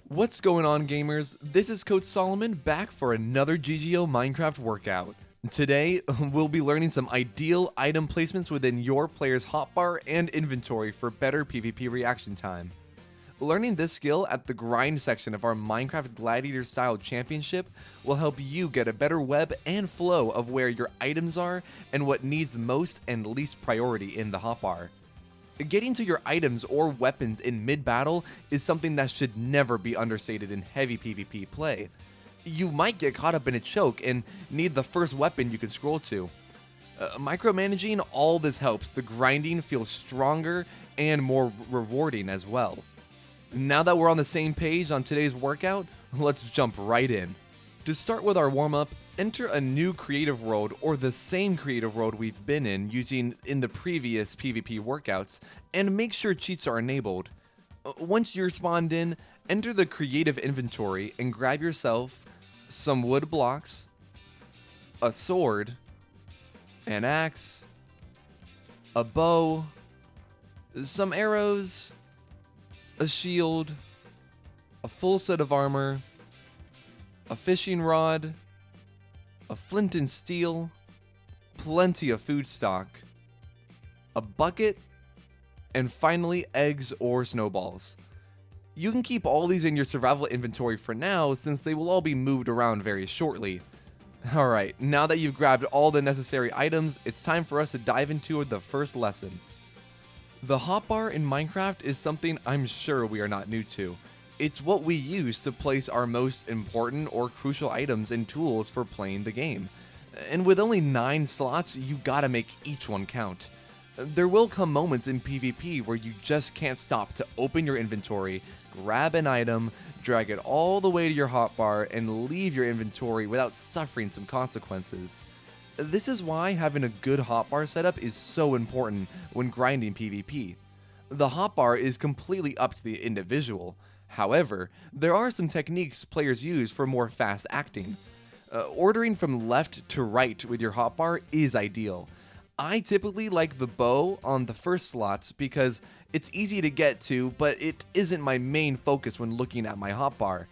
What's going on, gamers? This is Coach Solomon back for another GGO Minecraft workout. Today, we'll be learning some ideal item placements within your player's hotbar and inventory for better PvP reaction time. Learning this skill at the grind section of our Minecraft Gladiator Style Championship will help you get a better web and flow of where your items are and what needs most and least priority in the hotbar. Getting to your items or weapons in mid-battle is something that should never be understated in heavy PvP play. You might get caught up in a choke and need the first weapon you can scroll to. Micromanaging all this helps the grinding feel stronger and more rewarding as well. Now that we're on the same page on today's workout, let's jump right in. To start with our warm-up, enter a new creative world or the same creative world we've been in using in the previous PvP workouts, and make sure cheats are enabled. Once you're spawned in, enter the creative inventory and grab yourself some wood blocks, a sword, an axe, a bow, some arrows, a shield, a full set of armor, a fishing rod, a flint and steel, plenty of food stock, a bucket, and finally eggs or snowballs. You can keep all these in your survival inventory for now since they will all be moved around very shortly. Alright, now that you've grabbed all the necessary items, it's time for us to dive into the first lesson. The hotbar in Minecraft is something I'm sure we are not new to. It's what we use to place our most important or crucial items and tools for playing the game. And with only 9 slots, you gotta make each one count. There will come moments in PvP where you just can't stop to open your inventory, grab an item, drag it all the way to your hotbar, and leave your inventory without suffering some consequences. This is why having a good hotbar setup is so important when grinding PvP. The hotbar is completely up to the individual. However, there are some techniques players use for more fast acting. Ordering from left to right with your hotbar is ideal. I typically like the bow on the first slots because it's easy to get to, but it isn't my main focus when looking at my hotbar.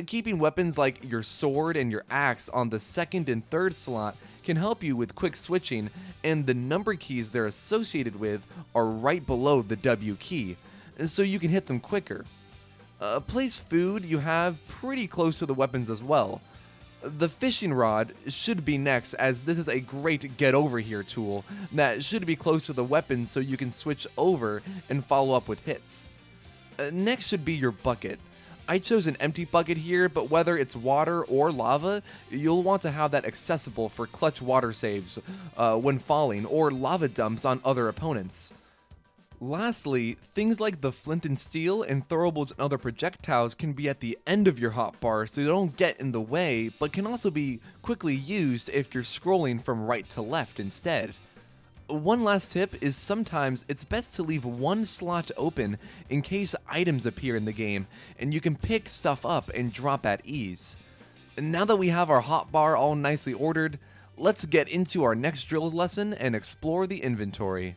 Keeping weapons like your sword and your axe on the second and third slot can help you with quick switching, and the number keys they're associated with are right below the W key, so you can hit them quicker. Place food you have pretty close to the weapons as well. The fishing rod should be next, as this is a great get over here tool that should be close to the weapons so you can switch over and follow up with hits. Next should be your bucket. I chose an empty bucket here, but whether it's water or lava, you'll want to have that accessible for clutch water saves when falling or lava dumps on other opponents. Lastly, things like the flint and steel and throwables and other projectiles can be at the end of your hotbar so they don't get in the way, but can also be quickly used if you're scrolling from right to left instead. One last tip is sometimes it's best to leave one slot open in case items appear in the game, and you can pick stuff up and drop at ease. Now that we have our hotbar all nicely ordered, let's get into our next drill lesson and explore the inventory.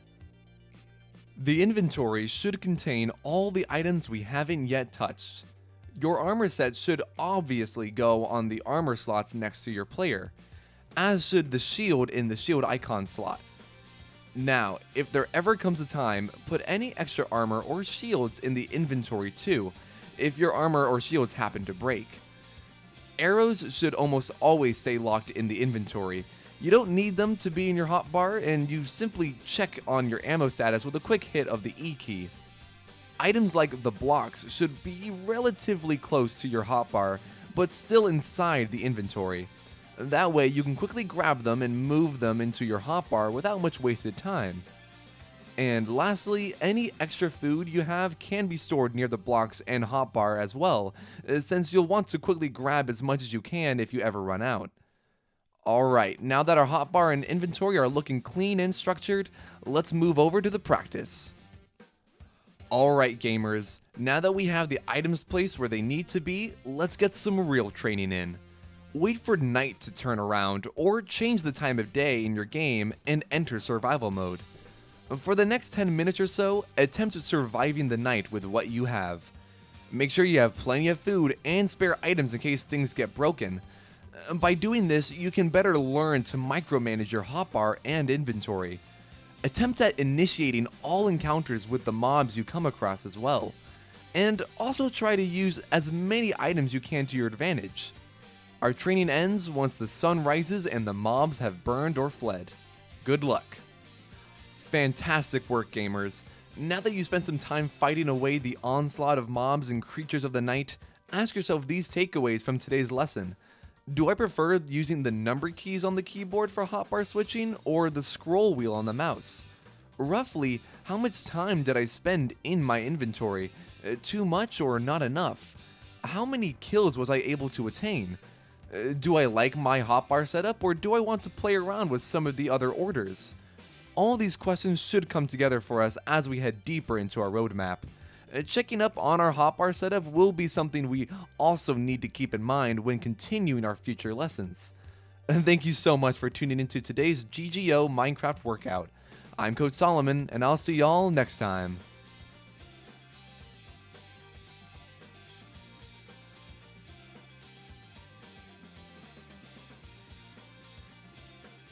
The inventory should contain all the items we haven't yet touched. Your armor set should obviously go on the armor slots next to your player, as should the shield in the shield icon slot. Now, if there ever comes a time, put any extra armor or shields in the inventory too, if your armor or shields happen to break. Arrows should almost always stay locked in the inventory. You don't need them to be in your hotbar, and you simply check on your ammo status with a quick hit of the E key. Items like the blocks should be relatively close to your hotbar, but still inside the inventory. That way you can quickly grab them and move them into your hotbar without much wasted time. And lastly, any extra food you have can be stored near the blocks and hotbar as well, since you'll want to quickly grab as much as you can if you ever run out. Alright, now that our hotbar and inventory are looking clean and structured, let's move over to the practice. Alright gamers, now that we have the items placed where they need to be, let's get some real training in. Wait for night to turn around, or change the time of day in your game and enter survival mode. For the next 10 minutes or so, attempt surviving the night with what you have. Make sure you have plenty of food and spare items in case things get broken. By doing this, you can better learn to micromanage your hotbar and inventory. Attempt at initiating all encounters with the mobs you come across as well. And also try to use as many items you can to your advantage. Our training ends once the sun rises and the mobs have burned or fled. Good luck. Fantastic work, gamers. Now that you spent some time fighting away the onslaught of mobs and creatures of the night, ask yourself these takeaways from today's lesson. Do I prefer using the number keys on the keyboard for hotbar switching or the scroll wheel on the mouse? Roughly, how much time did I spend in my inventory? Too much or not enough? How many kills was I able to attain? Do I like my hotbar setup or do I want to play around with some of the other orders? All these questions should come together for us as we head deeper into our roadmap. Checking up on our hotbar setup will be something we also need to keep in mind when continuing our future lessons. Thank you so much for tuning into today's GGO Minecraft workout. I'm Coach Solomon, and I'll see y'all next time.